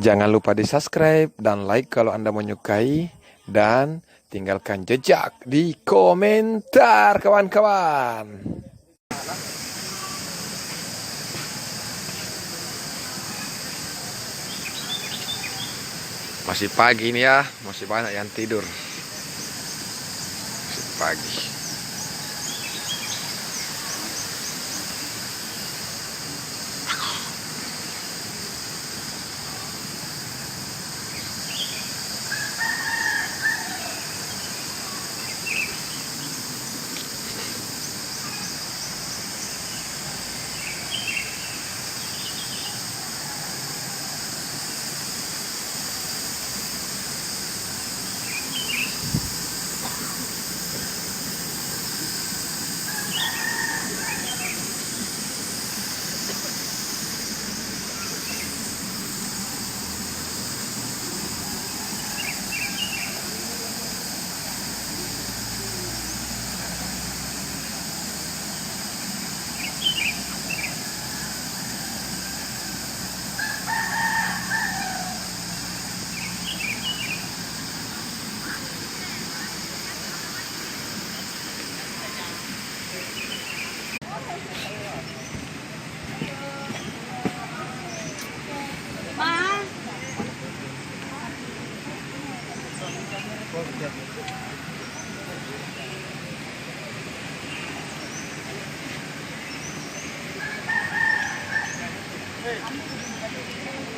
Jangan lupa di subscribe dan like kalau Anda menyukai. Dan tinggalkan jejak di komentar kawan-kawan. Masih pagi nih ya, masih banyak yang tidur. Masih pagi.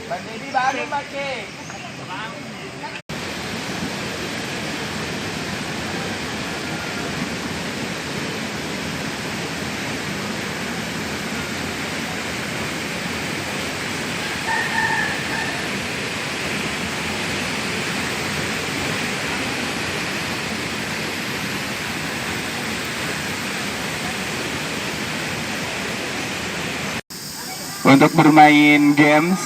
Bang Dedi baru pakai. Untuk bermain games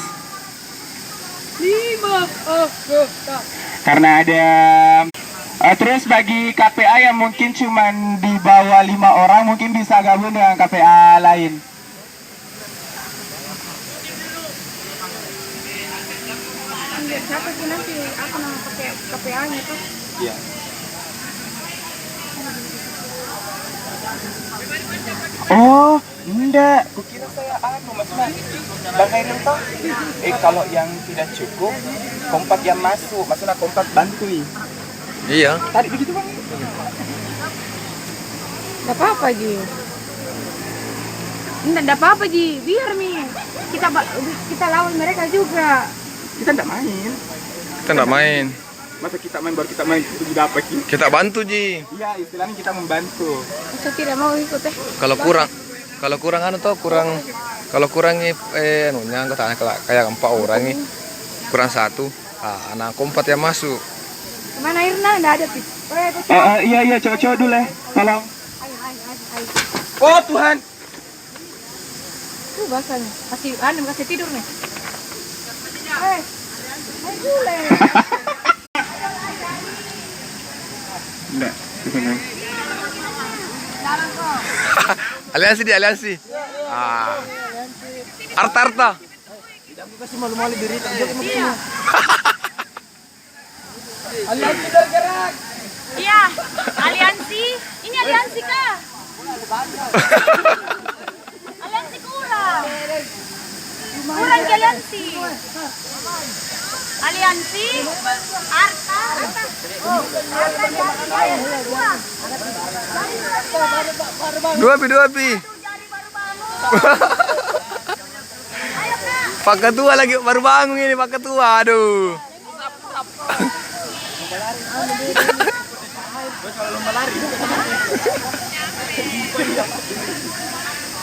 karena ada terus bagi KPA yang mungkin cuman di bawah 5 orang mungkin bisa gabung dengan KPA lain. Siapa sih nanti apa nama pakai KPA-nya tuh? Iya. Oh, enggak. Kukira saya maksudnya Bang Khairil toh. Kalau yang tidak cukup, kompak yang masuk, maksudnya kompak bantui. Iya. Tadi begitu Bang. Gak apa-apa Ji. Enggak apa-apa Ji, biar nih kita lawan mereka juga. Kita enggak main. Kita nggak main. Masa kita main baru kita main itu juga apa sih? Kita bantu Ji. Iya, istilahnya kita membantu. Saya tidak mau ikut Kalau kurang anu tuh kalau kurang anunya anggotanya kayak 4 orang nih. Kurang 1. Anak kompat yang masuk. Kemana Irna? Nggak ada sih. Iya, cowok-cowok dulu ya. Tolong. Ayo. Oh, Tuhan. Tuh bahasanya. Kasih tidur nih. Ayo boleh. Enggak, kesana. Aliansi. Arta. Aku kasih malu-malu diri tak jauh Iya. Aliansi bergerak. Iya. Aliansi. Ini aliansi kah? Aliansi kurang. Kurang ke aliansi. Aliansi. Arta. Dua api. Pak Ketua lagi baru bangun ini Pak Ketua. Aduh.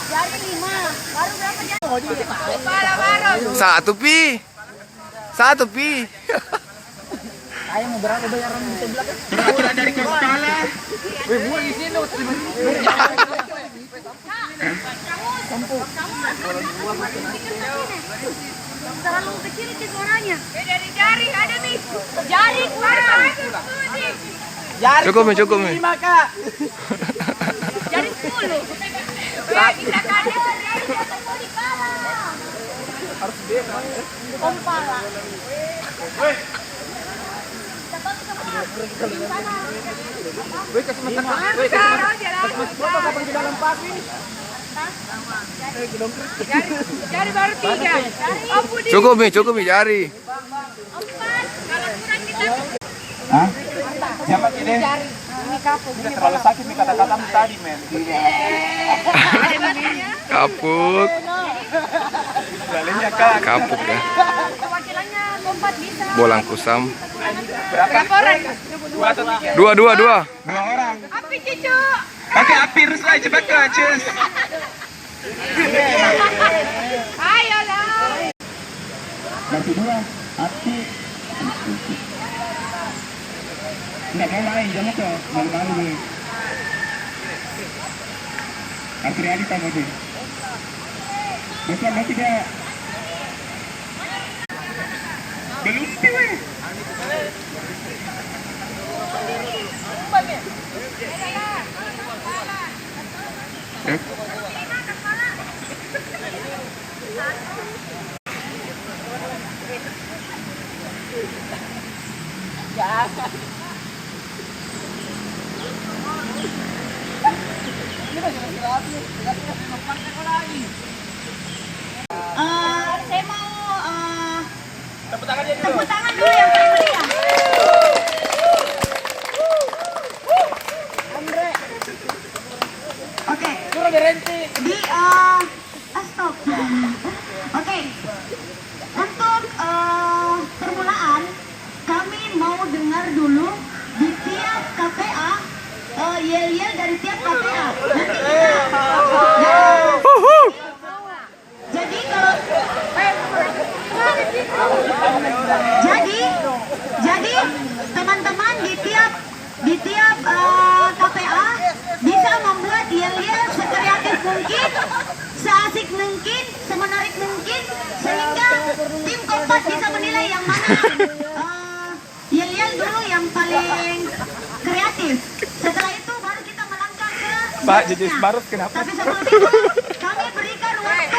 Jadi 5. Baru berapa jam? Kepala baru. Satu pi. Ayo mau berapa bayaran di sebelah kan? Udah dari kepala. Weh, gua di sini lu. Terlalu kecil ke suaranya. Dari jari ada nih. Jari kurang. Cukup nih. 5 Kak. Jari 10. Bisa kan? Harus beda. Kompala. Jari baru 3. Cukup nih jari. 4. Kalau kurang kita Hah? Siapa ini? Udah terlalu sakit nih kata-katamu tadi, men. Kapuk. Galenya kak. Kapuk ya. Perwakilannya lompat bisa. Bolang kusam. Berapa orang? 2 atau 3? Dua. 2 orang. Api cucu. Pakai api rusai cepat kak, cus. Ayolah. Yang kedua, api. Nggak mau main, jangan kok. Malu-malu nih. Api realita mau deh. Besar masih gak? Belum sih weh. Saya mau tepuk tangan dulu yang paling meriah. Oke. Di stop. Oke. Untuk permulaan kami mau dengar dulu di tiap KPA yel-yel dari tiap KPA. Nanti jadi kalau jadi teman-teman di tiap KPA bisa membuat yel-yel sekreatif mungkin, seasik mungkin, semenarik mungkin, sehingga tim Kompas bisa menilai yang mana yel-yel dulu yang paling kreatif. Setelah itu baru kita melangkah ke Pak, jadi Barus kenapa? tapi sebelum itu kami berikan waktu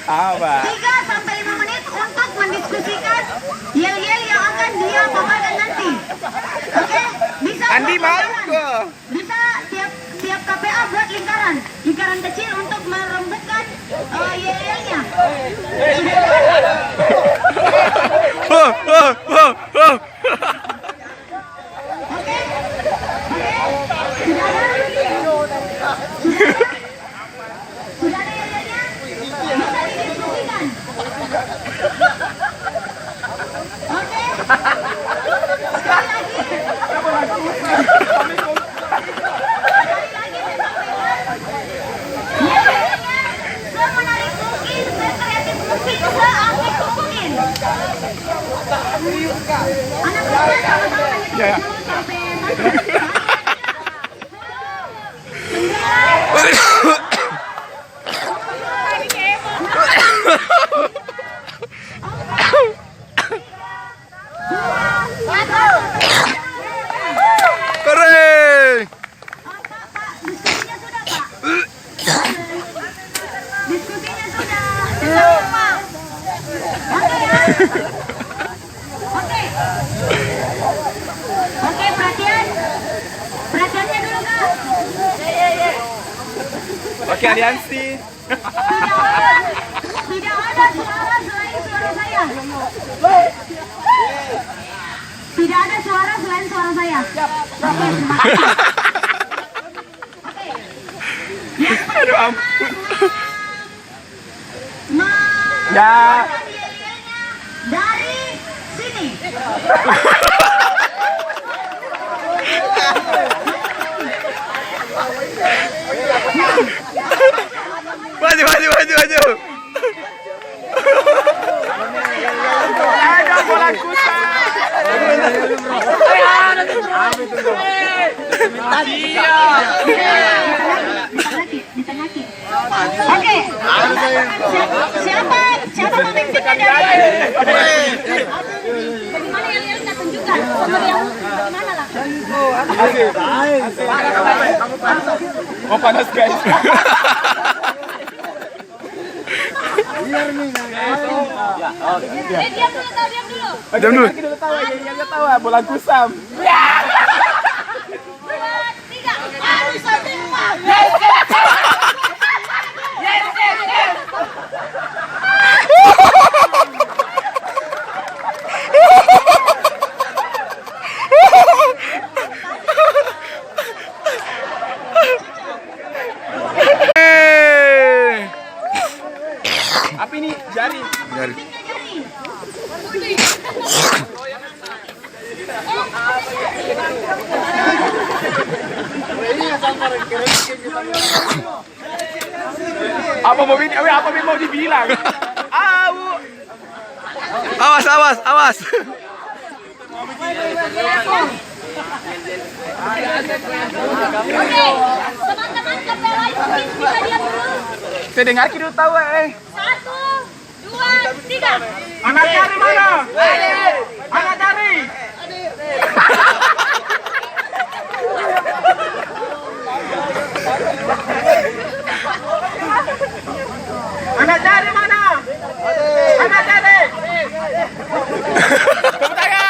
Apa? 3 sampai 5 menit untuk mendiskusikan yel-yel yang akan dia paparkan nanti. Oke, bisa Andi buat mau lingkaran. ke? Bisa tiap KPA buat lingkaran kecil untuk merembukkan yel-yelnya. Oke, sudah ada yel-yelnya? Bisa didiskusikan. Oke. Sekali lagi. Yel-yelnya semenarik mungkin, sekreatif mungkin, seasik mungkin. Anak muda sama-sama hitung 10 sampai 1. Keren. Pak, diskusinya sudah, Pak. Diskusinya sudah. Pak. Oke ya. Oke. Oke, perhatian. Perhatiannya dulu, Kak. Oke, aliansi. Tidak ada suara selain suara saya. Tidak ada suara selain suara saya. Oke, terima kasih. Oke. Yang Aduh pertama, ampun. ya. Ya. Dari sini. Maju. Ada bola kusam. Ditengah. Oke. Siapa pemimpinnya dari? Bagaimana yang kita tunjukkan? Bagaimana lah? Oh panas guys. Diam dulu. Kita dulu tawa, yang tawa bola kusam. Apa ini? Jari. Jari. Apa mau dibilang? Awas, awas, awas. Teman-teman kapela mungkin bisa diam dulu. Saya dengar kita tawa 1, 2, 3. Anak cari mana? Anak cari. Anak cari mana? Anak cari. Tepuk tangan.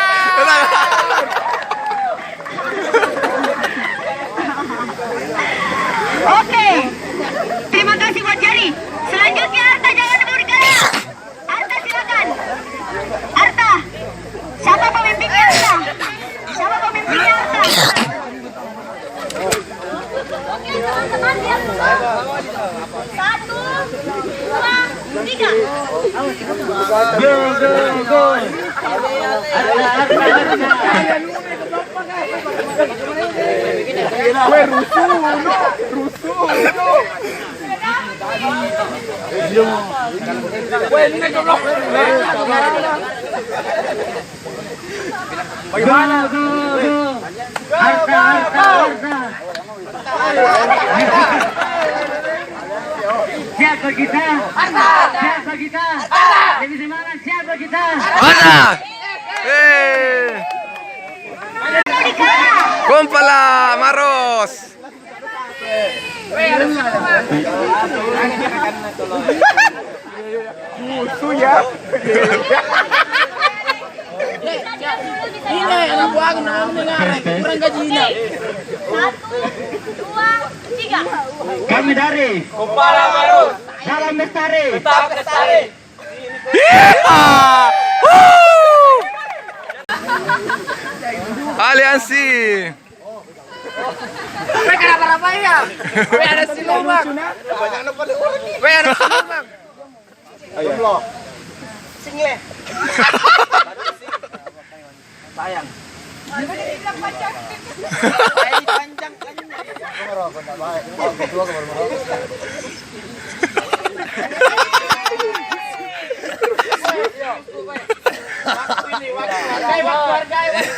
Oke. Terima kasih buat Jari. Selanjutnya Arta, jangan bergerak. Arta silakan. Arta. Siapa pemimpinnya Arta? Siapa pemimpinnya Arta? Oke teman-teman, diam dulu. 1, 2, 3. Bagaimana? Siapa kita? Siapa kita? Lebih semangat siapa kita? Mana? Kumpala Maros. Musuh ya. Ini anak buah kurang gajinya. 1, 2, 3. Kami dari Kumpala Maros. Salam Bestari. Tetap lestari. Aliansi. Kenapa ya? Ada siluman. Ada siluman. Ayo. Single. Sayang.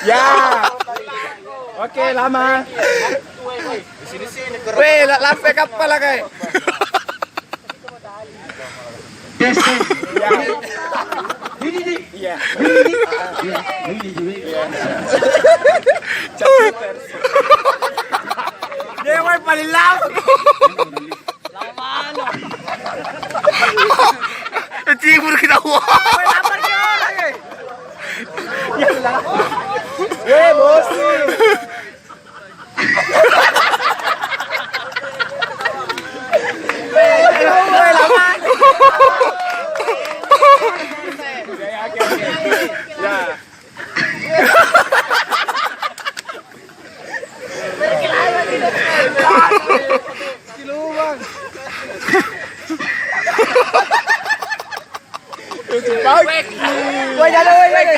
Ya. Oke, lama. Weh, lampe kapal lah kayak. Tes. Iya. Dia yang paling lama. Cibur kita wah. Lapar ke orang eh. Weh, bos. Weh, lama. Ya.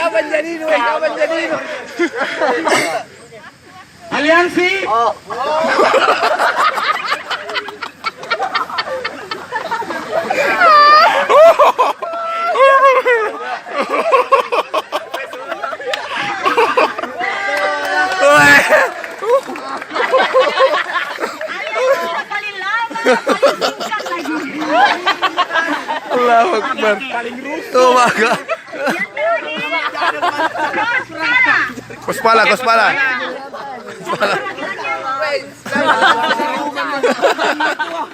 Kapan jadi? Aliansi. Paling lama, paling singkat lagi. Allahu Akbar. Tuh maka. Kospala, kospala.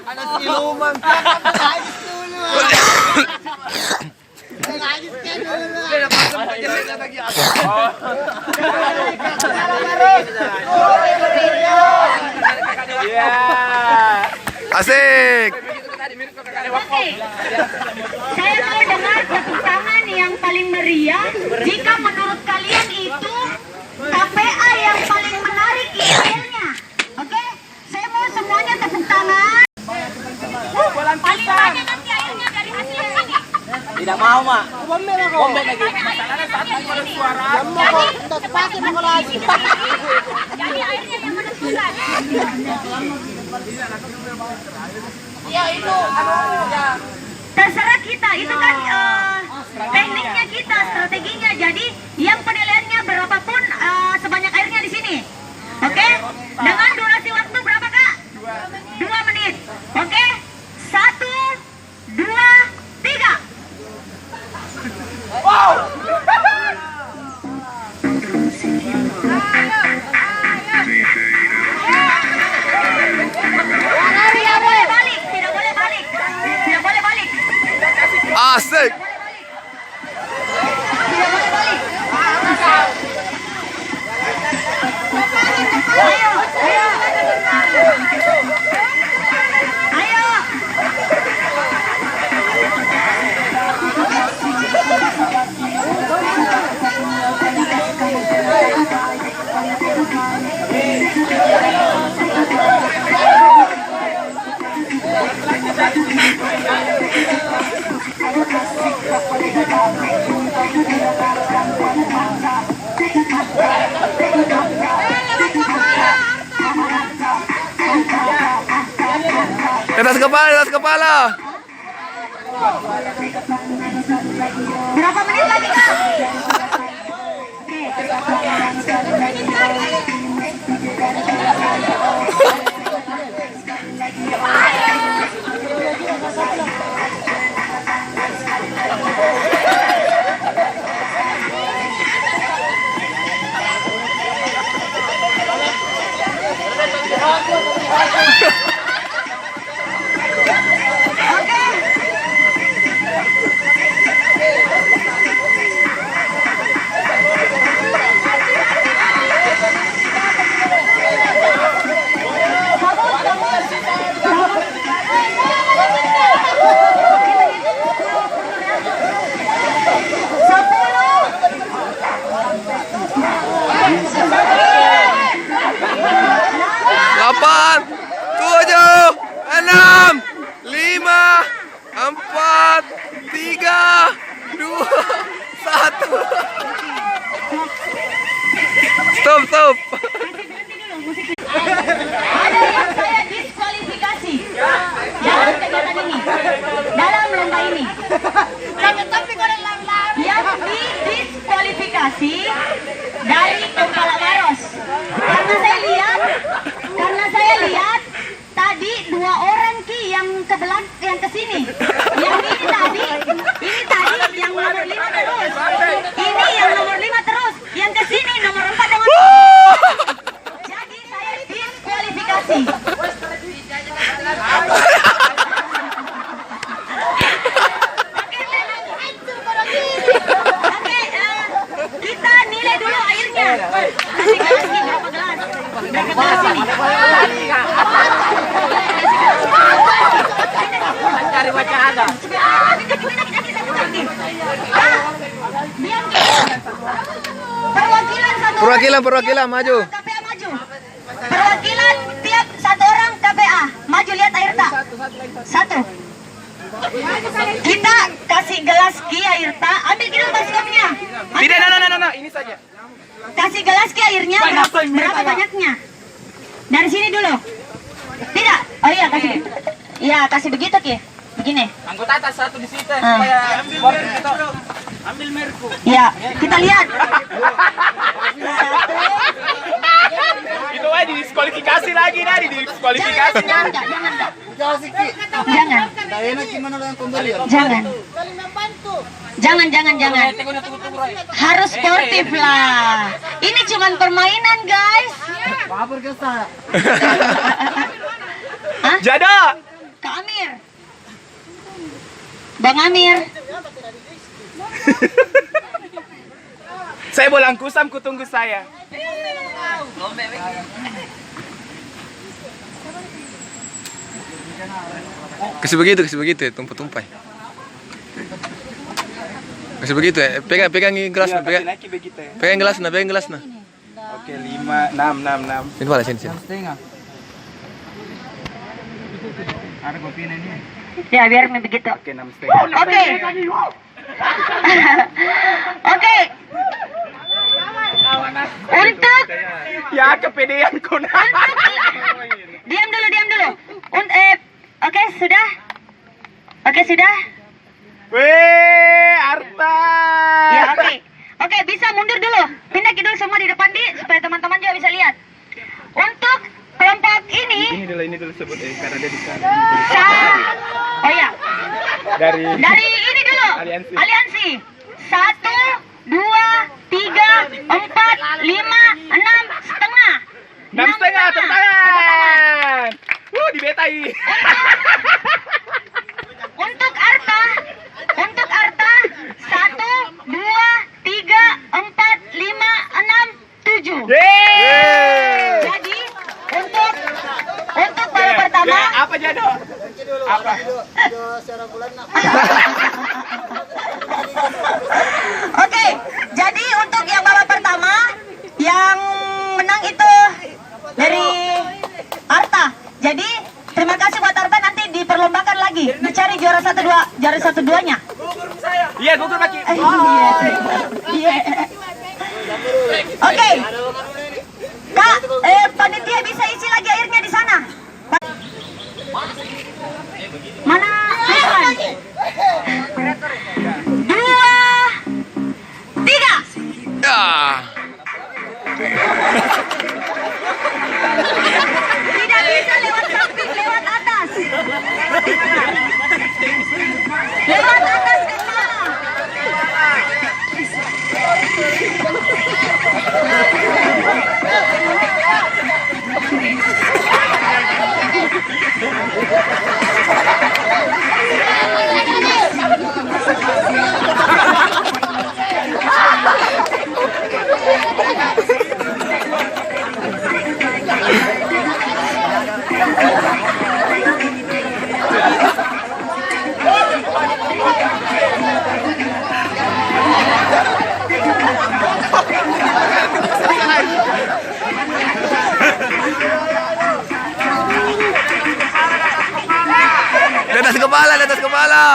Anak siluman. Ya. Asik. Oke. Saya mau dengar tepuk tangan yang paling meriah. Jika menurut kalian itu KPA yang paling menarik emailnya. Oke? Saya mau semuanya tepuk tangan. Paling banyak nanti akhirnya dari hasil ini. Tidak mau, Mak. Bombe lagi. Jadi akhirnya yang menentukan. Ya itu Terserah kita, itu kan tekniknya kita, strateginya. Jadi yang penilaiannya berapapun sebanyak airnya di sini. Oke? Dengan durasi waktu berapa, Kak? 2 menit. Oke? 1, 2, 3. Tidak boleh balik, tidak boleh balik. Tidak boleh balik. Asik. Tidak boleh balik. Ayo, ayo. Ayo. Di atas kepala, di atas kepala. Berapa menit lagi, Kak? Delapan, 7, 6, 5, 4, 3, 2, 1. Stop. Ada yang saya diskualifikasi dalam kegiatan ini, dalam lomba ini. Yang didiskualifikasi dari Kepala Baros. Karena saya lihat tadi 2 orang Ki yang yang kesini. Yang ini tadi yang nomor 5 terus. Ini yang nomor 5 terus. Yang kesini nomor 4 dengan. Jadi saya diskualifikasi. Oke, kita nilai dulu airnya. Kasih gelas Ki, berapa gelas? Berapa gelas ini? Cari baca ada. Perwakilan maju. KPA maju. Perwakilan tiap 1 orang KPA maju, lihat air tak? 1. Kita kasih gelas Ki air tak. Ambil kita baskomnya. Tidak, no, ini saja. Kasih gelas Ki airnya berapa banyaknya? Dari sini dulu. Tidak. Oh iya kasih. Iya kasih begitu Ki. Begini. Anggota atas satu di situ supaya ambil merku. Ya, kita lihat. Itu aja didiskualifikasi lagi, didiskualifikasi. Jangan. Jangan. Harus sportif lah. Ini cuman permainan, guys. Hah? Jada. Kak Amir. Bang Amir. Saya bolang kusam, kutunggu saya. Kasih begitu ya, tumpah-tumpah. Kasih begitu ya, pegang gelasnya, pegang gelasnya. Oke, 5, 6. Sini balik sini. Ada kopi ini. Ya, biar begitu. Oke, 6,5. Oke. Oke. Untuk Ya, kepedean kau. diam dulu. Oke, sudah. Weh, Arta. Ya, oke. Oke, bisa mundur dulu. Pindah ke dulu semua di depan supaya teman-teman juga bisa lihat. Untuk kelompok ini, Ini dulu sebut karena dia di sana. oh ya, Dari ini dulu. Aliansi. Aliansi. 1, 2, 3, 4, 5, 6 setengah. 6,5, tepuk tangan. Dibetai. Untuk Arta, 1, 2, 3, 4, 5, 6, 7. Yeay. Jadi untuk babak pertama, Apa Jado? Apa? oke. Jadi untuk yang babak pertama, yang menang itu dari Arta. Jadi terima kasih buat Arta, nanti diperlombakan lagi, dicari juara 1-2-nya. Iya, gugur Maki. Iya. Oke. Kak, panitia bisa isi lagi airnya di sana. Mana? 2, 3. Ya. Tidak bisa lewat samping, lewat atas. Lewat atas ke sana. Di atas kepala.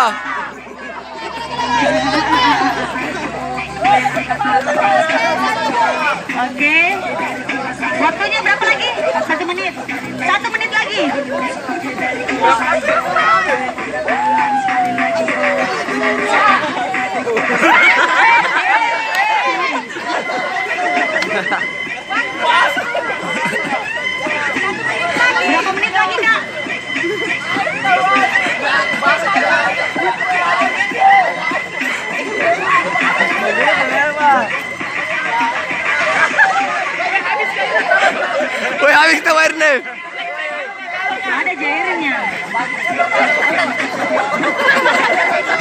Oke. Waktunya berapa lagi? 1 menit. 1 menit lagi. Berapa menit lagi, Kak? Woi, habis kita airnya. Ada jairnya.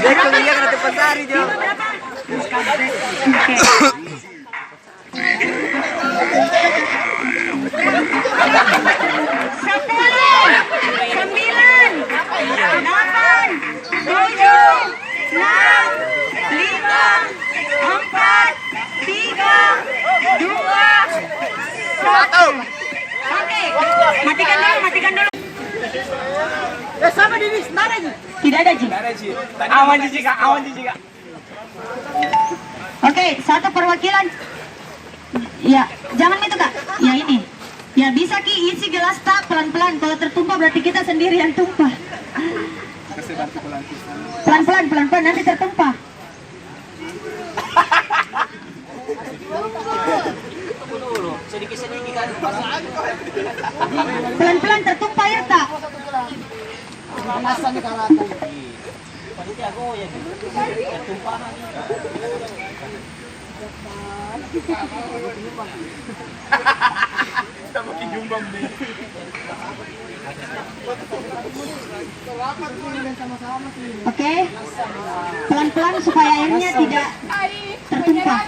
Dia kuliah kena tempat sari, Jo. Oke. 1. Oke, matikan dulu. Sama di sana, Ji. Tidak ada, Ji. Awan Ji, Kak. Oke, 1 perwakilan. Ya, jangan itu, Kak. Ya, ini. Ya, bisa Ki isi gelas tak pelan-pelan. Kalau tertumpah berarti kita sendiri yang tumpah. Pelan-pelan nanti tertumpah. Pelan-pelan tertumpah ya tak? Kita makin jumbang nih. Oke, pelan-pelan supaya airnya tidak tertumpah.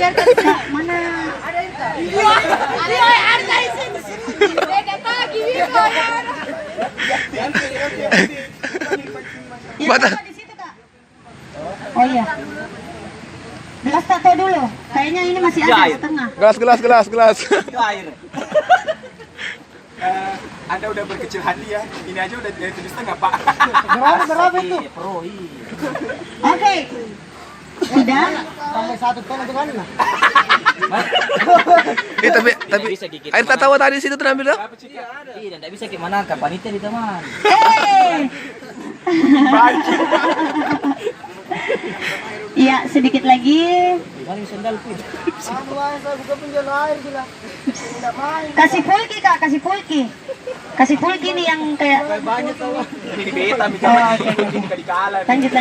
Kak, mana? Mata. Di situ, Kak. Oh iya. Gelas tato dulu. Kayaknya ini masih ada setengah. Gelas. Itu air. Anda udah berkecil hati ya. Ini aja udah 7,5 Pak. Berapa itu? Oke. Sudah. Sampai 1 ton itu kan? Tapi air tatawa tadi situ terambil dah. Iya, enggak bisa gimana kan panitia di taman. Iya, sedikit lagi. Mari sendal pun. Saya buka penjual air gila. Tidak main. Kasih pulki, Kak, kasih pulki. Kasih pulki nih yang kayak Banyak tahu. Ini di beta, oke. bukan di kalah. Lanjut.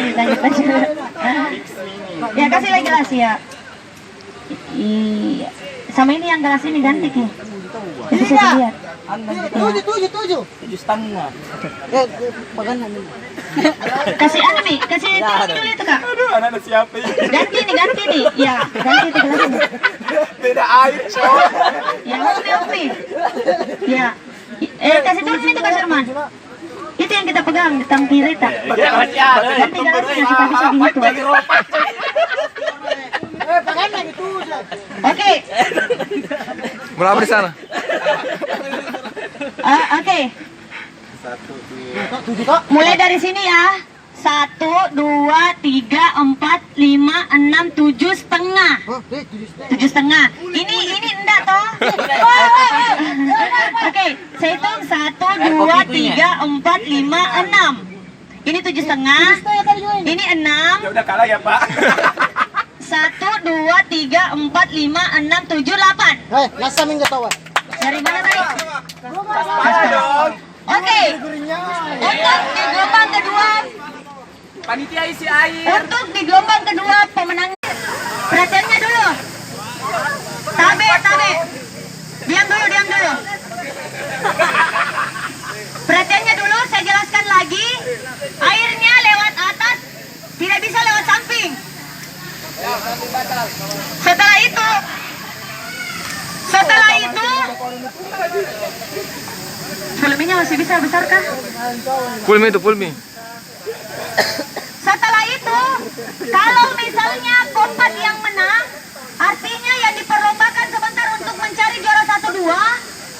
Ya, kasih lagi gelas ya. Iya. Sama ini yang gelas ini ganti ki. Bisa dilihat. Tujuh setengah. Kasih anu nih, kasih tinggi dulu itu, Kak. Aduh, anak siapa ini? Ganti nih. Ya, ganti itu gelas ini. Beda air, coy. Ya, oke. Ya. Kasih turun itu Kak Sherman. Itu yang kita pegang di tang kiri, tak? Ganti gelasnya kita bisa gitu. Oke. Berapa di sana? Oke. Mulai dari sini ya. 1, 2, 3, 4, 5, 6, 7 setengah. 7 setengah. Ini enggak toh? Oke, saya hitung 1, 2, 3, 4, 5, 6. Ini 7 setengah. Ini 6. Ya udah kalah ya, Pak. 1, 2, 3, 4, 5, 6, 7, 8. Nasa minggu tahu. Dari mana tadi? Mana dong? Oke. Untuk di gelombang kedua, Panitia isi air. untuk di gelombang kedua pemenang. Perhatiannya dulu. Tabe. Diam dulu. Perhatiannya dulu, saya jelaskan lagi. Airnya lewat atas, tidak bisa lewat samping. Setelah itu volumenya masih bisa besar kah? Full mie. Setelah itu, kalau misalnya kompak yang menang, artinya yang diperlombakan sebentar untuk mencari juara 1-2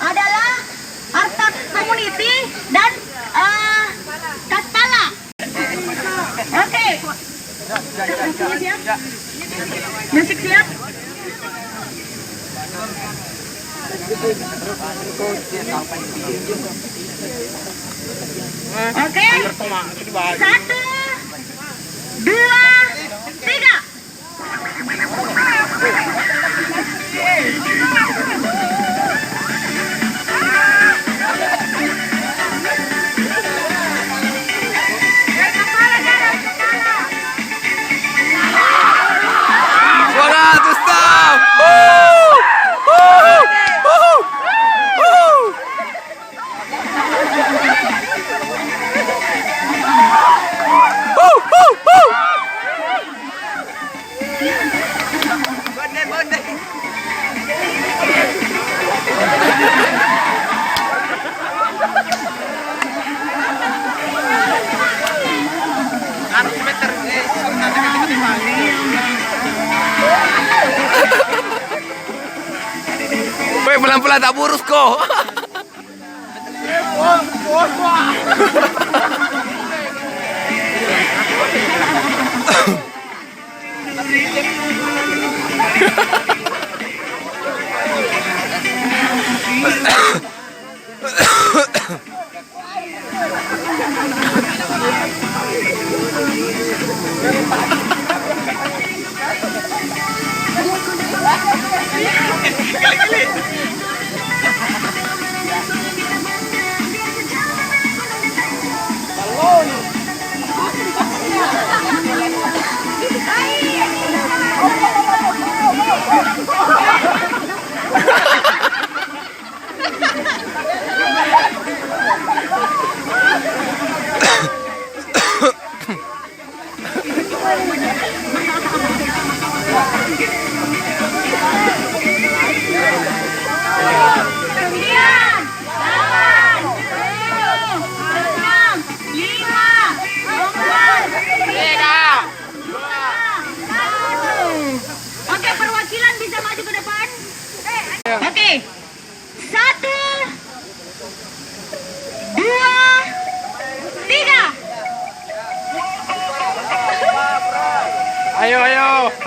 adalah Artak Community dan Kaspala. Oke. Siap? Musik siap? Oke. 1, 2, 3. Semangat Ustaz. Woi, pelan-pelan tak burus kok.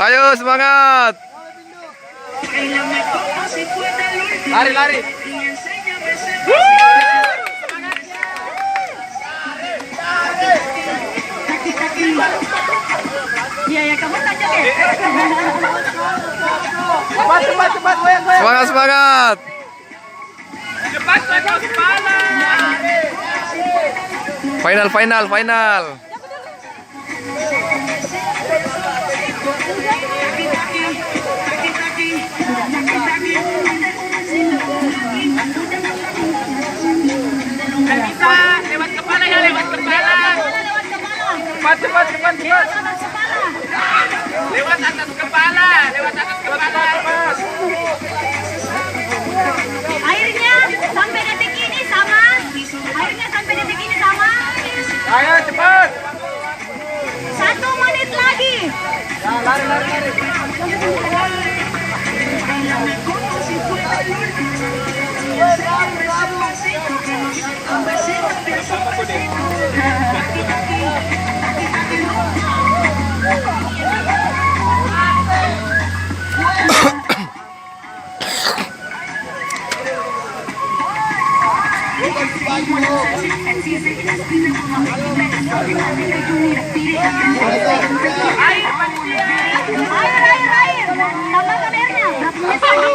Ayo semangat. Lari, lari. Iya ya, kamu saja deh. Cepat, cepat, cepat, goyang, goyang. Semangat, semangat. Cepat, cepat, kepala. Final, final, final. Nggak bisa, lewat kepala ya, lewat kepala. Cepat, cepat, cepat, cepat. Lewat atas kepala, lewat atas kepala. Airnya sampai detik ini sama. Airnya sampai detik ini sama. Ayo, cepat. 1 menit lagi. Lari, lari, lari. Air. Tambahkan airnya. Berapa menit lagi?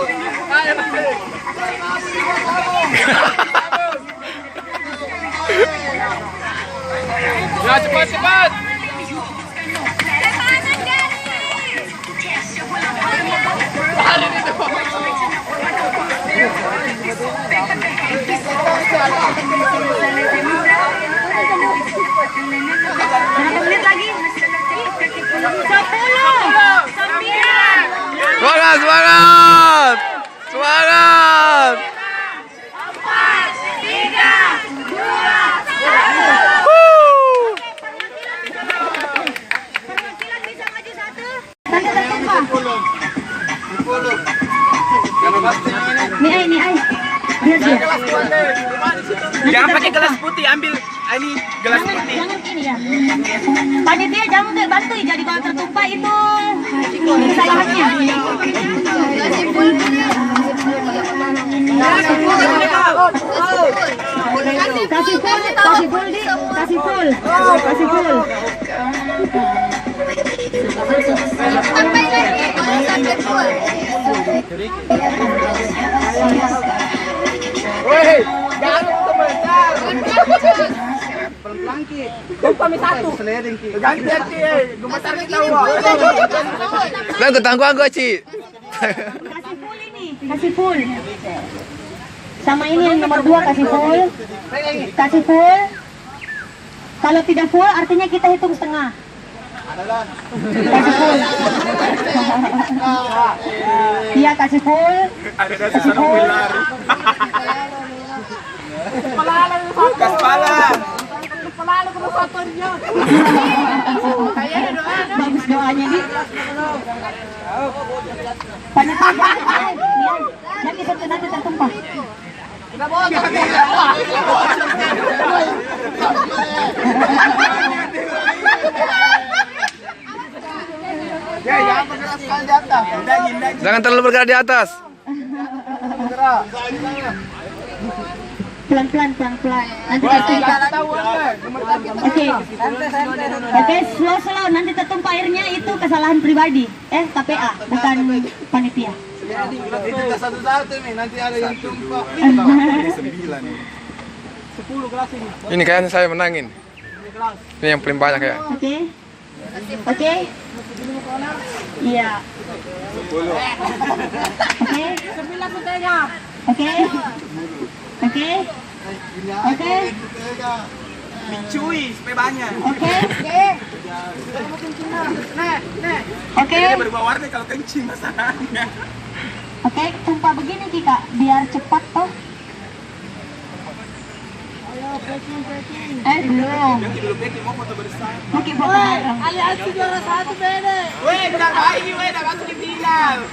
Ya, cepat, cepat. Berapa menit lagi? 10, 9, Semangat, semangat. Semangat. 4, 3, 2, 1. Perwakilan bisa maju 1. Nanti tertumpah. Nih ay. Biar dia. Jangan pakai gelas putih, ambil ini gelas putih. Jangan ini ya. Panitia jangan bantu, jadi kalau tertumpah itu kesalahannya. Kasih full. Sampai lagi, sampai full. Woi, jangan teman-teman. Pelan-pelan ki. Kami satu. Ganti, gemetar kita uang. Lang ketangguh aku, Ci. Kasih full ini. Kasih full. Sama ini yang nomor 2 kasih full. Kasih full. Kalau tidak full artinya kita hitung setengah. Kasih full. Iya kasih full. Kasih full. Kepala. Bagus doanya nih. Panitia jangan kita nanti tertumpah. Jangan terlalu bergerak di atas. Pelan-pelan. Nanti tertumpah. Oke, slow. Nanti tertumpah airnya itu kesalahan pribadi. KPA, bukan panitia. Satu-satu nih, nanti ada yang tumpah. Ini kayaknya saya menangin. Ini yang paling banyak ya. Oke. Iya. Oke. Cuy, supaya banyak. Oke. Dia berubah warna kalau kencing masalahnya. Oke, tumpah begini Kika, biar cepat toh. Belum. Mau foto bersama. Oke, foto. Aliansi juara 1 beda. Weh, benar baik nih, weh, dah masuk di final.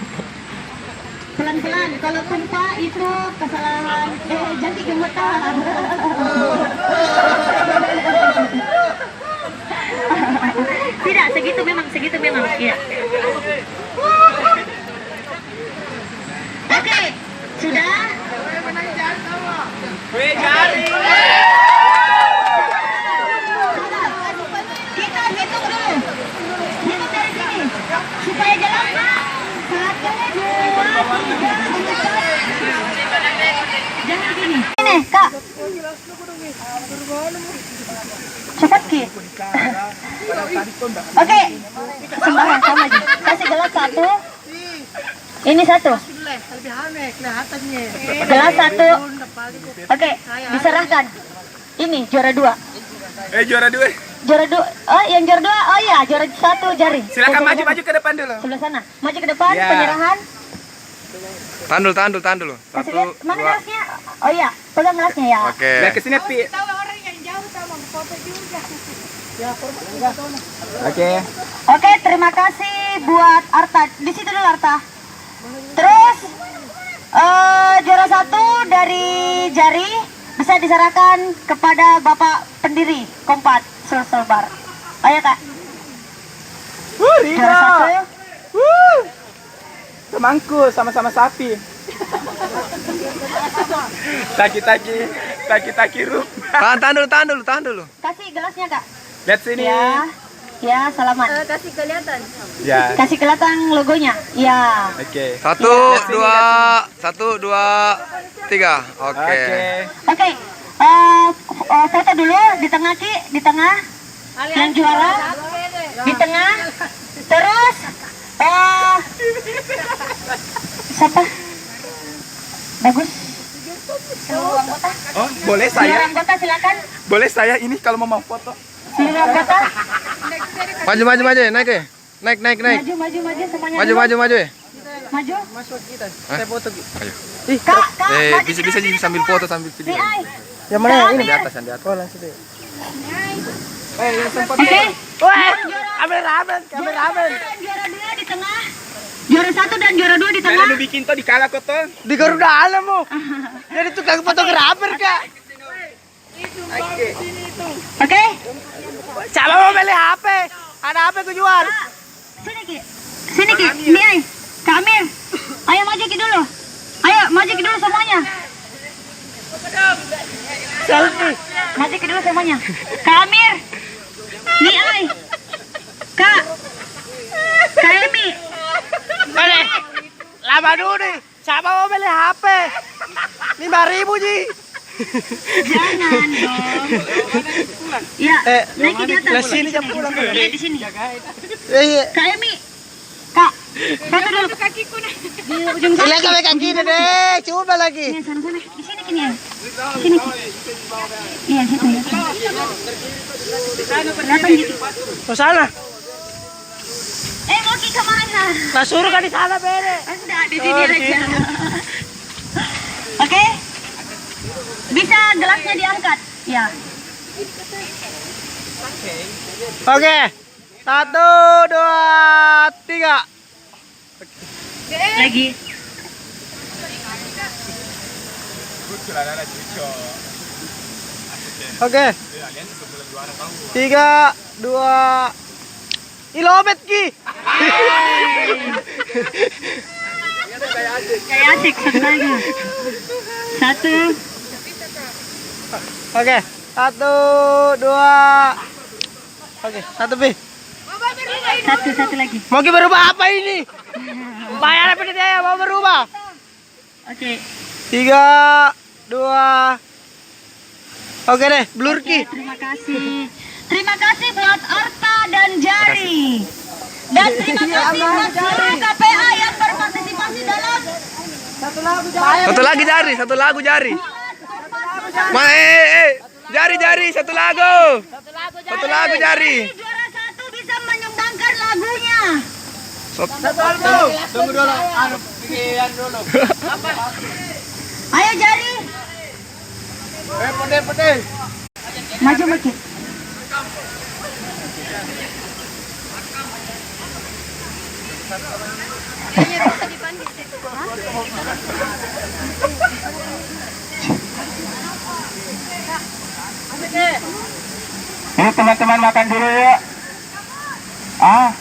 Pelan-pelan, kalau tumpah itu kesalahan. Jadi gemetar. Tidak, segitu memang, iya. Oke, sudah. Kita hitung dulu. Hitung dari sini. Supaya jalan. 1, 2, 3, 4. Jangan gini. Ini, Kak. Cepat, Ki. Oke. Sembarang sama aja. Kasih gelas 1. Ini 1. Gelas 1. Oke, diserahkan. Ini juara 2. Juara 2. Juara 2. Oh, yang juara 2. Oh iya, juara 1 jari. Silakan maju ke depan dulu. Sebelah sana. Maju ke depan, Ya. penyerahan. Tahan dulu. Kasih 1, lihat mana 2. gelasnya? Oh iya, pegang gelasnya ya. Oke. Lihat ke sini, Pi. Oke. Oke, terima kasih buat Arta. Di situ dulu Arta. Terus juara 1 dari jari bisa diserahkan kepada Bapak pendiri Kompat Sulsel Bar. Ayo Kak. Juara 1. Semangku sama-sama sapi. Taki-taki rum. Tahan dulu. Kasih gelasnya Kak. Lihat sini. Ya, salaman. Kasih kelihatan. Ya. Kasih kelihatan logonya. Ya. Oke. 1, 2, 3. Oke. Oke. Foto dulu di tengah Ki, di tengah. Yang juara di tengah. Terus siapa? Bagus. Seluruh anggota. Oh, boleh Seluruh saya? anggota silakan. Boleh saya ini kalau mau foto? Seluruh anggota. Maju, naik ya. Naik. Maju semuanya. Maju ya. Maju. Saya foto. Ayo. Kak, maju Bisa terus. sambil foto sambil video. Nih, Ai. Yang mana yang ini? Di atas, yang di atas. Oh, langsung deh. Oke. Kameramen. Juara 2 di tengah. Juara 1 dan juara 2 di Saya tengah. udah bikin to di kala kok to. Di Garuda Alam mo. Jadi tukang fotografer Kak. Oke. Siapa mau beli HP? Ada HP ku jual. Sini Ki. Ini Ai. Kak Amir. Ayo maju Ki dulu. Ayo maju Ki dulu semuanya. Selfie. Maju Ki dulu semuanya. Kak Amir. Nih Ai. Kak Emi. Ini. Lama dulu nih. Siapa mau beli HP? 5.000 Ji. Jangan dong. Ya, naik di atas. Sini jam pulang. Iya di sini. Iya. Kak Emi. Kak, foto dulu. Di ujung sana. Lihat sampai kaki deh. Coba lagi. Iya, sana. Di sini Ki ya. Sini Ki. Iya, situ ya. Kelihatan gitu. Ke sana. Mau Ki kemana? Nah suruh kan di sana Bede. Enggak, di sini aja. Oke. Bisa gelasnya diangkat. Ya. Oke. 1, 2, 3. Lagi. Oke. 3, 2. Ilobet Ki. Kayak asik sebenarnya. 1. Oke. 1, 2. Oke, 1 B. Satu lagi. Mau berubah apa ini? Bayar apa dia mau berubah? Oke. 3, 2. Oke deh, blur Ki. Terima kasih. Terima kasih buat Arta dan Jari. Dan terima kasih buat seluruh KPA yang berpartisipasi dalam Satu lagu jari. Jari, satu lagu. Satu lagu jari. juara 1 bisa menyumbangkan lagunya. Tunggu dulu. Pikiran dulu. Ayo Jari. Pede. Maju Maki. Yuk teman-teman makan dulu ya. Ah.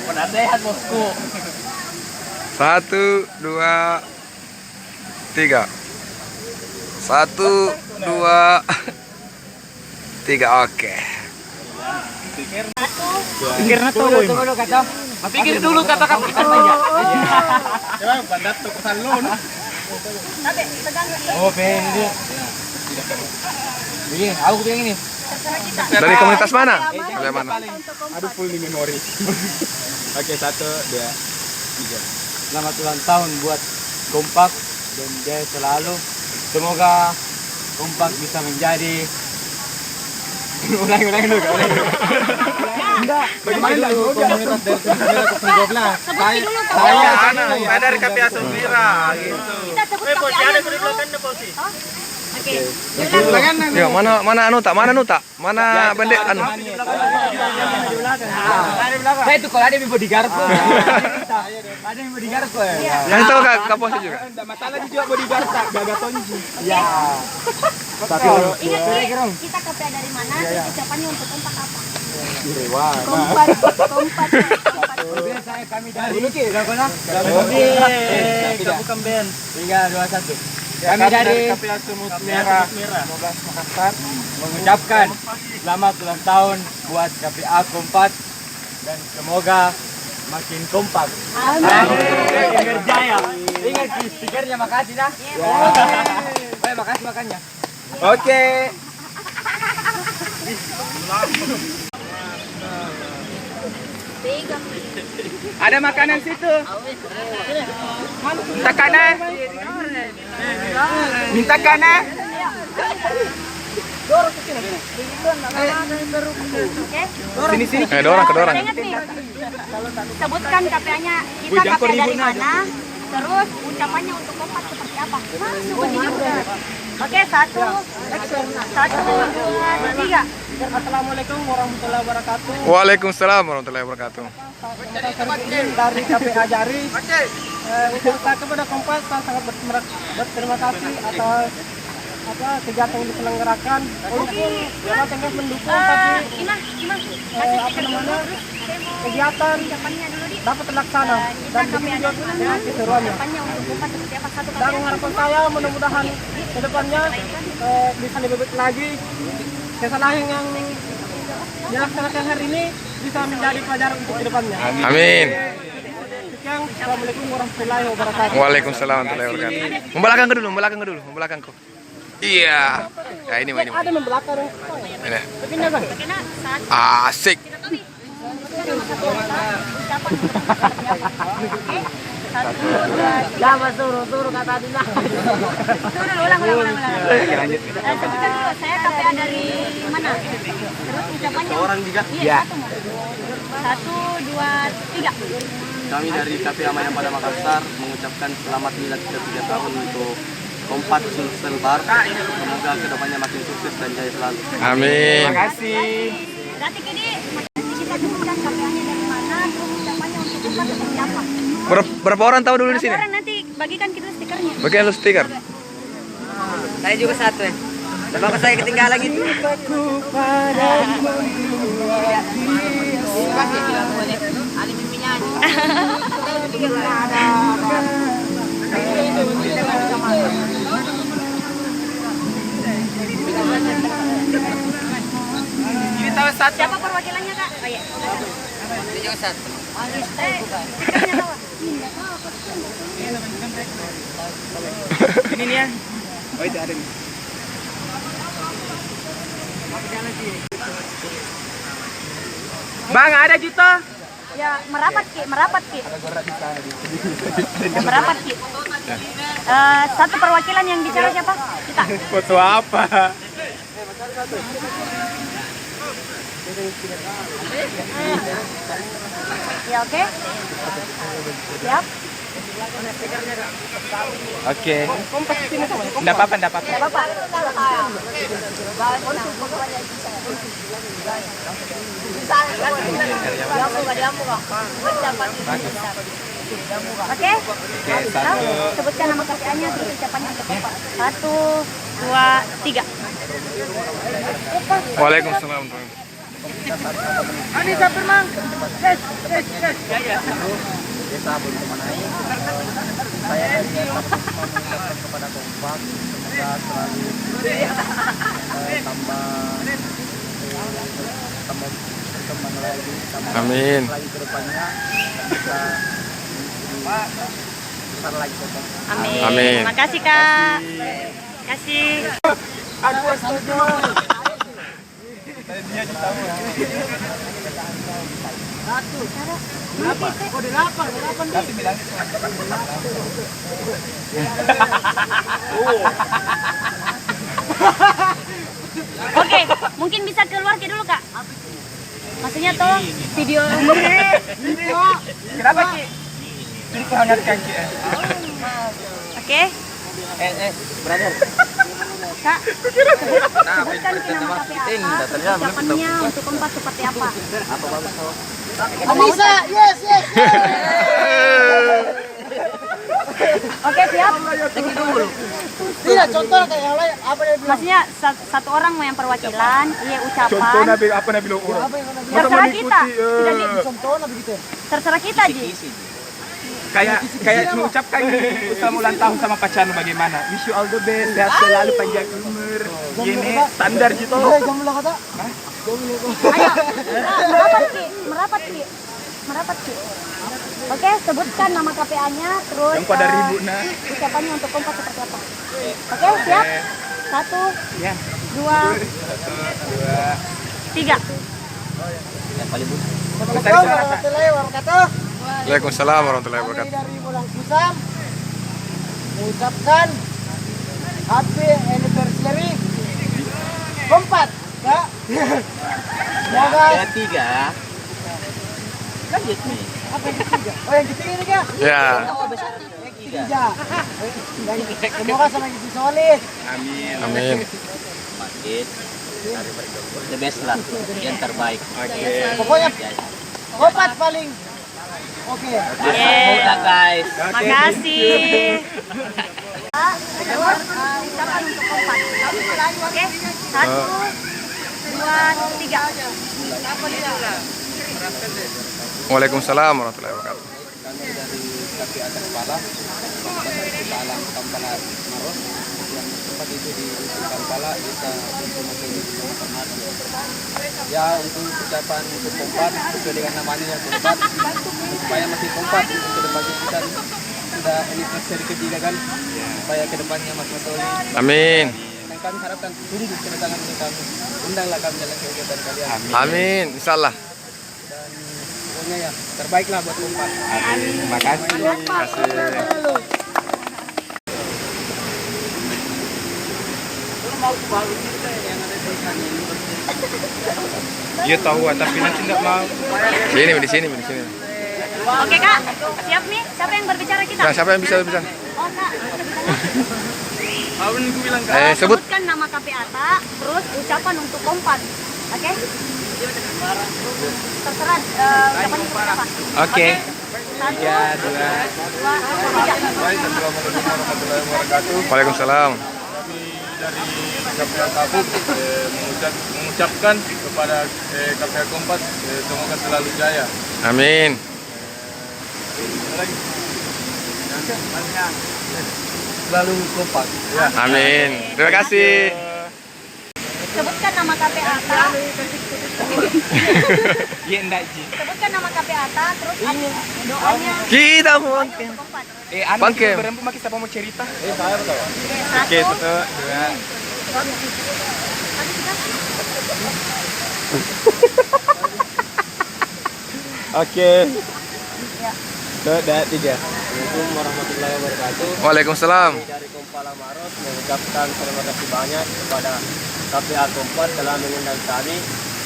Penasehat bosku. 1, 2, 3. 1, 2, 3. Oke. Pikir na to, boy. Mapikir dulu kata-kata katanya. Coba bandat tuh pesan lu. Oh, pengen ini. Begini, aku bilang ini. Dari komunitas mana? Dari mana? Aduh full di memori. Oke, 1, 2, 3. Selamat ulang tahun buat Kompak dan Jaya selalu. Semoga Kompak bisa menjadi ulangi dulu. Bagaimana dulu komunitas dari 2012? Saya dari KPA Sumbira gitu. Kita sebut KPA-nya dulu. Oke. Yuk, mana anu tak? Mana anu tak? Mana bandek anu? Saya itu kalau ada yang bodyguard kok. Ada yang bodyguard kok. Yang itu Kapolsek juga. Enggak masalah dia juga bodyguard tak gagal tonji. Ya. Tapi Ingat kita KPA dari mana? Terus ucapannya untuk kompak apa? wah. Kompak. Saya kami dari Kabupaten Ben 321. Kami dari KPA Sumut Merah 15 Makassar mengucapkan selamat ulang tahun buat KPA Kompak dan semoga makin kompak. Amin. Berjaya. Ingat stikernya, makasih dah. Baik, makasih makannya. Oke. Ada makanan situ. Minta kana. Minta kana. Sini. Dorang. Ingat nih, sebutkan KPA-nya kita KPA dari mana, terus ucapannya untuk kompak seperti apa. Sebutin juga. Oke, 1, 2, 3. Assalamualaikum warahmatullahi wabarakatuh. Waalaikumsalam warahmatullahi wabarakatuh. Dari KPA Jari. Untuk saya kepada Kompas, saya sangat berterima kasih atas kegiatan yang diselenggarakan. Walaupun jabatan yang mendukung, tapi Imah, kasih stiker dulu. kegiatan Ucapannya dulu di. dapat terlaksana dan Kita KPA dari mana, dengan keseruannya. ucapannya untuk kompak seperti apa. 1 Dan harapan saya mudah-mudahan ke depannya bisa lebih baik lagi. Kesalahan yang dilaksanakan hari ini bisa menjadi pelajaran untuk ke depannya. Amin. Sekian, Assalamualaikum warahmatullahi wabarakatuh. Waalaikumsalam warahmatullahi wabarakatuh. Membelakangku dulu, membelakangku. Iya. Ya ini. Ada membelakang. Ini. Begini bang. Kena 1, Asik. ucapan untuk kompak seperti apa. Oke, 1, 2, 3. Jangan suruh kata Dina. Turun, ulang. Sebutkan dulu, saya KPA dari mana? Terus ucapannya orang juga? Iya, 1, 2, 3. Kami dari KPA Mayapada Makassar mengucapkan selamat milad ke-3 tahun untuk Kompak Sulsel Bar. Semoga kedepannya makin sukses dan jaya selalu. Amin. Terima kasih. Berarti kini kita sebutkan KPA-nya dari mana, terus ucapannya untuk kompak seperti apa. Berapa orang tahu dulu di sini? Orang nanti bagikan kita stikernya. Bagian lu stiker. Saya juga satu ya. Bapak saya ketinggalan gitu. Ada mimpinya aja. Siapa perwakilannya, Kak? Oh, iya. Saya juga satu. Stikernya tahu? Ini nih ya. Oh itu ada nih. Bang, ada juta. Ya, merapat, Ki. Ya, merapat, Ki. Satu perwakilan yang bicara siapa? Kita. Foto apa? Ya, oke. Siap. Oke. Enggak apa-apa, enggak apa-apa. Oke? Satu. Sebutkan nama KPA-nya terus ucapannya untuk Bapak. 1, 2, 3. Waalaikumsalam. Desa Bulukumanai. Saya dari mengucapkan kepada Kompak semoga selalu tambah berkembang lagi, Amin. lagi ke depannya bisa besar lagi Kompak. Amin. Amin. Terima kasih, Kak. Kasih. Oke, mungkin bisa keluar ke dulu, Kak. Maksudnya tuh video. Kenapa, Ki? Jadi kuhangatkan, Ki. Oke, Brother. Kak. Sebutkan nama KPA ucapannya untuk Kompas seperti apa? Bisa, yes. Oke, siap. Tidak, contoh kayak yang lain. Apa dia bilang? Maksudnya satu orang mau yang perwakilan, iya ucapan. Apa nabi lo orang? Terserah kita. Tidak di- Contohnya begitu. terserah kita, Ji. Kayak mengucapkan selamat ulang tahun sama pacarmu bagaimana? Wish you all the best, sehat selalu, panjang umur. Gini standar gitu. Jam belah kata. Ayo, merapat Ki. Oke, sebutkan nama KPA-nya, terus Yang pada ribut nah. ucapannya untuk Kompas seperti apa? Oke, siap? 1, Ya. 2, 3. Assalamualaikum warahmatullahi wabarakatuh. Waalaikumsalam warahmatullahi Kami wabarakatuh. dari Mulang Kusam mengucapkan happy anniversary Kompas, Kak. Semoga Tiga. Lanjut nih. apa yang ketiga? Oh, yang ketiga ini, Kak. Ya. Tiga. Semoga sama gizi solid. Amin. Amin. Makin the best lah, yang terbaik. Oke. Pokoknya Kompas paling oke. Udah guys. Makasih. Terus ucapan untuk Kompas. Oke, 1, 2, 3. Waalaikumsalam warahmatullahi wabarakatuh. Kami dari KPA Kepala, Desa Alam Kampala Maros, yang tempat itu di Dusun Kampala, Desa Bulukumanai, Kecamatan Maros. Ya, untuk ucapan untuk Kompas, sesuai dengan namanya ya Kompas, supaya masih Kompas, untuk kedepannya kita sudah anniversary ketiga kan, supaya kedepannya masih solid. Amin. Dan kami harapkan tunggu kedatangan ini kami, undanglah kami dalam kegiatan kalian. Amin. Insyaallah. Dan pokoknya ya terbaiklah buat Kompas. Terima kasih. Terima kasih. Dia tahu tapi nanti enggak mau. Di sini. Oke, Kak. Siap nih? Siapa yang berbicara kita? Nah, siapa yang bisa bicara? Oh, Kak. Aku gue bilang Sebut. Sebutkan nama KPATA, terus ucapan untuk Kompas. Oke? Terserah ucapannya seperti apa. Oke. 1, 2, 3. Assalamualaikum warahmatullahi wabarakatuh. Waalaikumsalam. Kami dari KPA Kapuk mengucapkan kepada KPA Kompas semoga selalu jaya. Amin. Selalu kompak. Ya. Amin. Terima kasih. Sebutkan nama KPATA. Iya enggak, Ji. Sebutkan nama KPATA, terus doanya Kita mau. untuk Kompas. Anu Bangke. berempu maki siapa mau cerita? Saya betul. Oke, 1, 1, 2. Oke. Sudah 3. Assalamualaikum warahmatullahi wabarakatuh. Waalaikumsalam. Kami dari Kompala Maros mengucapkan terima kasih banyak kepada KPA Kompas telah mengundang kami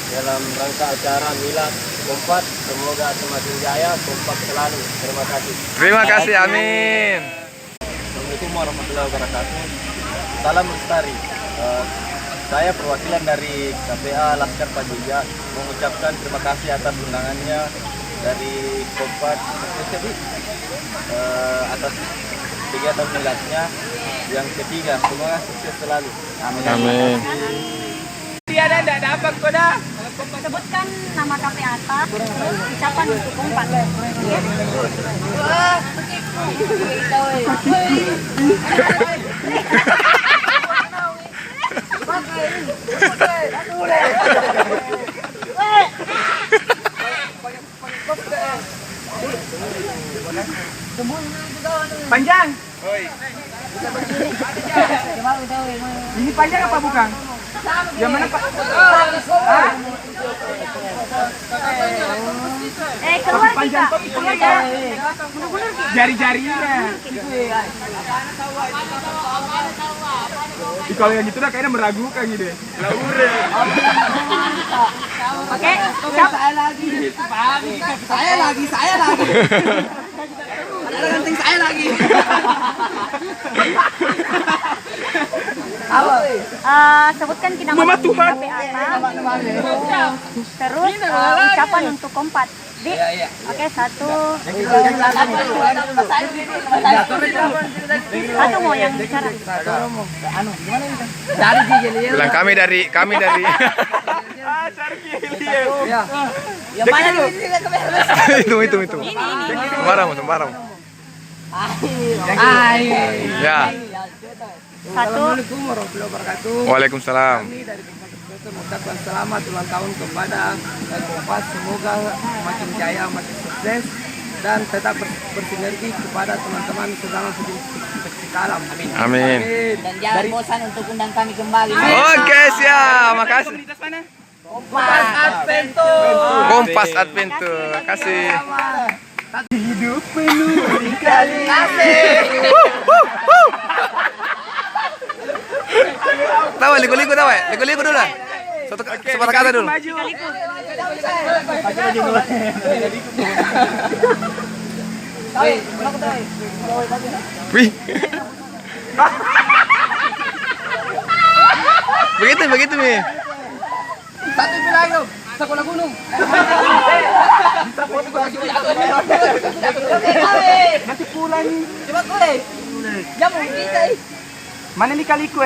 dalam rangka acara Milad Kompas. Semoga semakin jaya, kompak selalu. Terima kasih. Terima kasih, amin. Assalamualaikum warahmatullahi wabarakatuh. Salam lestari. Saya perwakilan dari KPA Laskar Pajuja mengucapkan terima kasih atas undangannya dari Kompas atas kegiatan miladnya yang ketiga. Semoga sukses selalu. Amin. Amin. Tiada tidak dapat koda. Sebutkan nama KPA atas, terus ucapan untuk kompak. Panjang. Ini panjang apa bukan? Yang mana Pak? Keluar Panjang kita. kok itu ya. Jari-jarinya. Kalau yang itu dah kayaknya meragukan gitu. Laure. Oke, Saya lagi. Ada ganting saya lagi. sebutkan kita Mama Tuhan. KPA terus ucapan untuk kompak. Di, oke, satu mau yang bicara. Bilang kami dari Yang mana dulu? itu. Sembaramu. Ya. Satu. Assalamualaikum warahmatullahi wabarakatuh. Waalaikumsalam. Kami dari Kompas Eksekutif mengucapkan selamat ulang tahun kepada Kompas. Semoga makin jaya, makin sukses dan tetap bersinergi kepada teman-teman sesama pecinta alam. Amin. Amin. Dan jangan bosan untuk undang kami kembali. Oke, siap. Makasih. Kompas Adventure. Kompas Adventure. Kasih. Hidup penuh dikali. Tahu liku-liku tahu ya? Liku-liku dulu. Sepatah kata dulu. Maju. Wih. Begitu nih. Satu bilang dong, sekolah gunung. Nanti pulang. Coba boleh. Jamu kita. Mana lika-liku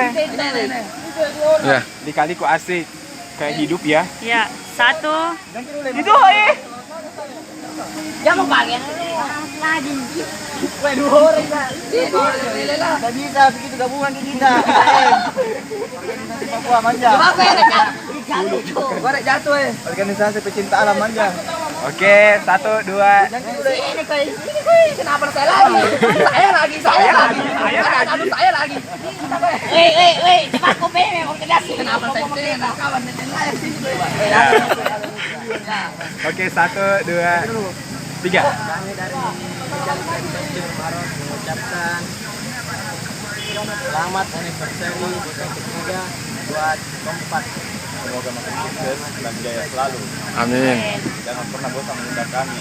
Ya. Lika-liku asik. Kayak hidup ya. Ya, satu. Itu Jamu bagian Lagi. dua orang lah. Tidak bisa begitu gabungan kita. Papua manja. Apa ya? Gua ada jatuh Organisasi pecinta alam manja. Oke, 1, 2. Kenapa saya lagi? Saya lagi. Cepat kopi memang Kenapa saya kawan dan lain sini? Oke, 1, 2, 3. Kami dari Maros mengucapkan selamat anniversary yang ketiga buat Kompas. Semoga makin sukses dan jaya selalu. Amin. Jangan pernah bosan mengundang kami.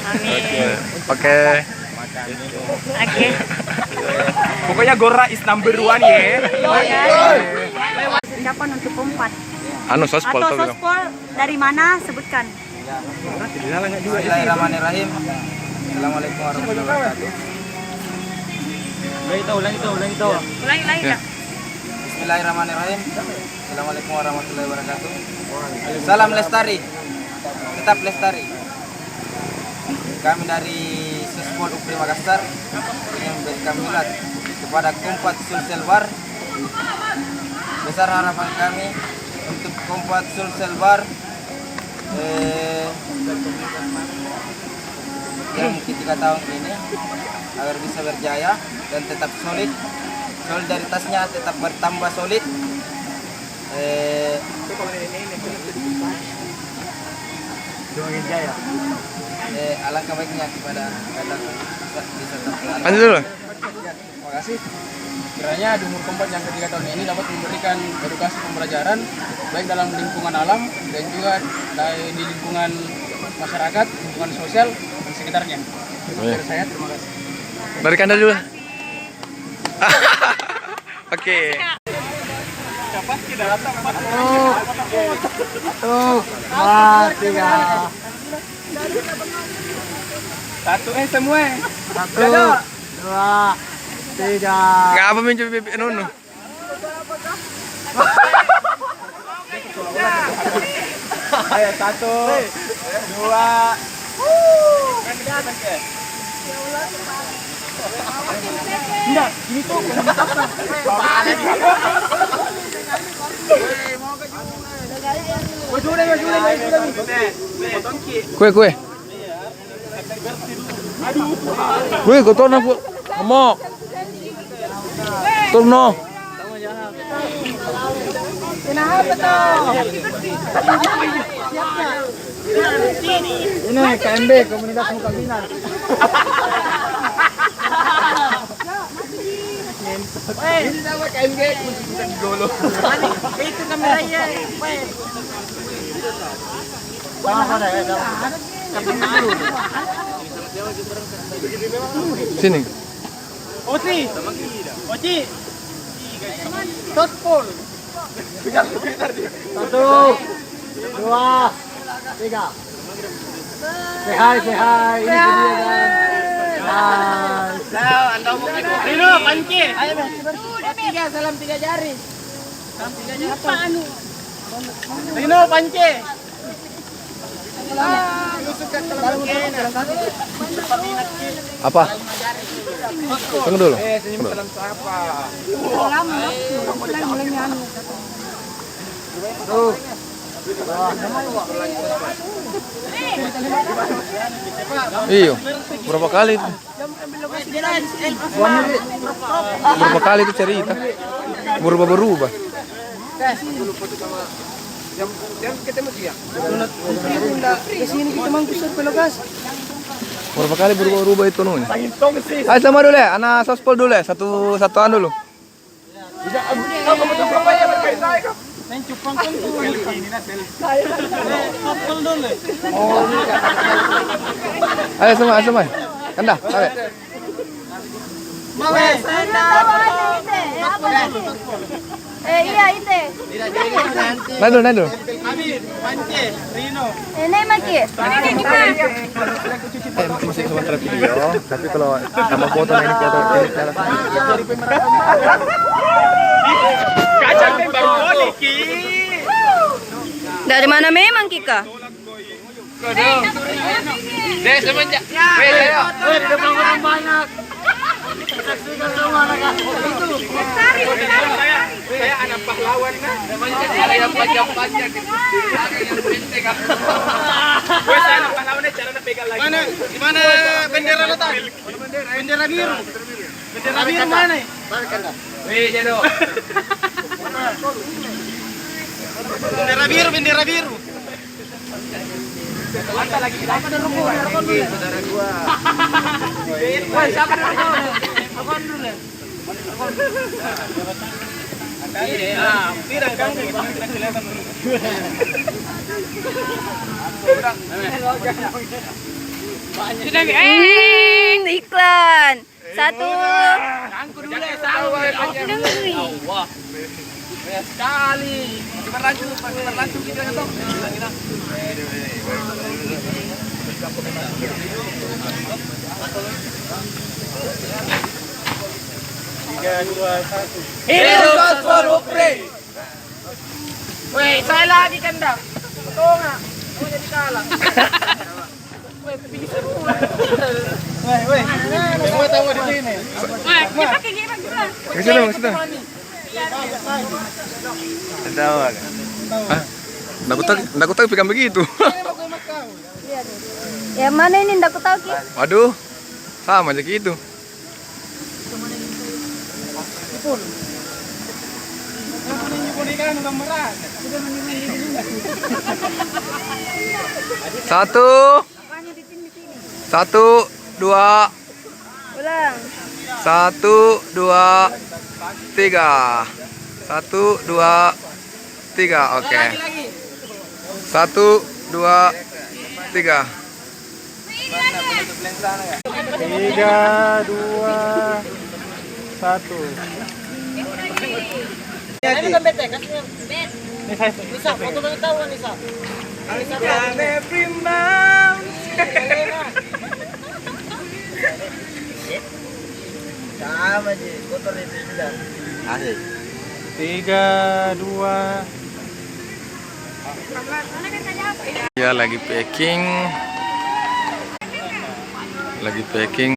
Oke. Makan minum. Oke. Pokoknya Gora is number 1 ya. Ucapan untuk kompak. Anu sospol Atau tuh bilang. sospol dari mana? Sebutkan. Bismillahirrahmanirrahim. Assalamualaikum warahmatullahi wabarakatuh. Ulang itu. Ulangi Ya. Kak. Bismillahirrahmanirrahim. Assalamualaikum warahmatullahi wabarakatuh. Salam lestari. Tetap lestari. Kami dari Sospol UPRI Makassar ingin memberikan milad kepada Kompas Sulsel Bar. Besar harapan kami untuk Kompas Sulsel Bar yang mungkin 3 tahun ini agar bisa berjaya dan tetap solid, solidaritasnya tetap bertambah solid. Alangkah baiknya kepada kadang bisa terkenal. Lanjut dulu. Terima kasih. Kiranya di umur keempat yang ketiga tahun ini dapat memberikan edukasi pembelajaran baik dalam lingkungan alam dan juga di lingkungan masyarakat, lingkungan sosial dan sekitarnya. Dari saya terima kasih. Dari Kanda dulu. Oke. Satu semua. 1, 2, 3. Nggak apa minjem bibit Nunu. Ayo 1, 2. Enggak, ini tuh Kue. Kue, kotor na po. Amok. Turno. Ini KMB, Komunitas Muka Minat. ini nama KMG kita digolo. Itu kameranya. Sini. Oci. Totpol. 1, 2, 3. Say hi. Ini video kan. Rino, panci. Ayo, tiga, salam 3 jari. Rino, panci. Apa? Tunggu dulu. Senyum salam siapa? Iyo. Berapa kali itu? Berapa kali itu cerita? Berubah. Yang ketemu dia. Kesini kita mangkusur pelogas. Berapa kali berubah itu nunya? Ayo sama dulu ya, anak sospol dulu ya, satuan dulu. Ayo semua. Kanda, ayo. Iya itu. Nandul. Ini maki. Masih sementara video, tapi kalau sama foto ini foto Kacang baru Niki. Dari mana memang Kika? Deh semenjak. Di depan orang banyak. Saksikan semua anak itu. Saya anak pahlawan nah. Namanya saya panjang gitu. Yang penting gue saya anak pahlawannya cara pegang lagi. Di mana bendera letak? Bendera biru. Bendera biru mana? Wih, Jado. Bendera biru. Mata lagi kita dulu saudara gua. Woi, siapa dulu? Akon dulu. Tidak kan kita kelihatan. Iklan. 1. Angku dulu dengerin. Wah. Banyak sekali. Berlanjut kita toh. Hidup Sospol Upri. Woi, saya lagi kandang. Betul nggak? Mau jadi kalah. Woi, pilih semua. Woi. Semua tahu di sini. Kita kayak gimana? Ke sini. Tahu kan? Hah? Nggak tahu pegang begitu. Ya mana ini ndak tahu Ki? Waduh, sama aja gitu. Satu, 2. Ulang. 1, 2, 3. 1, 2, 3. Oke. 1, 2, 3. 3, 2, 1. Ini kan bete, kasih. Nisa, foto bang tahu Nisa. Every month. Sama sih, kotor itu juga. Asik. 3, 2. Ya lagi packing. Lagi packing.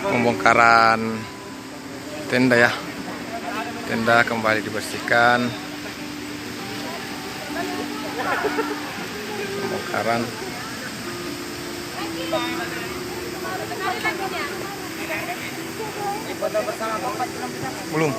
Pembongkaran tenda ya. Tenda kembali dibersihkan. Pembongkaran. Belum.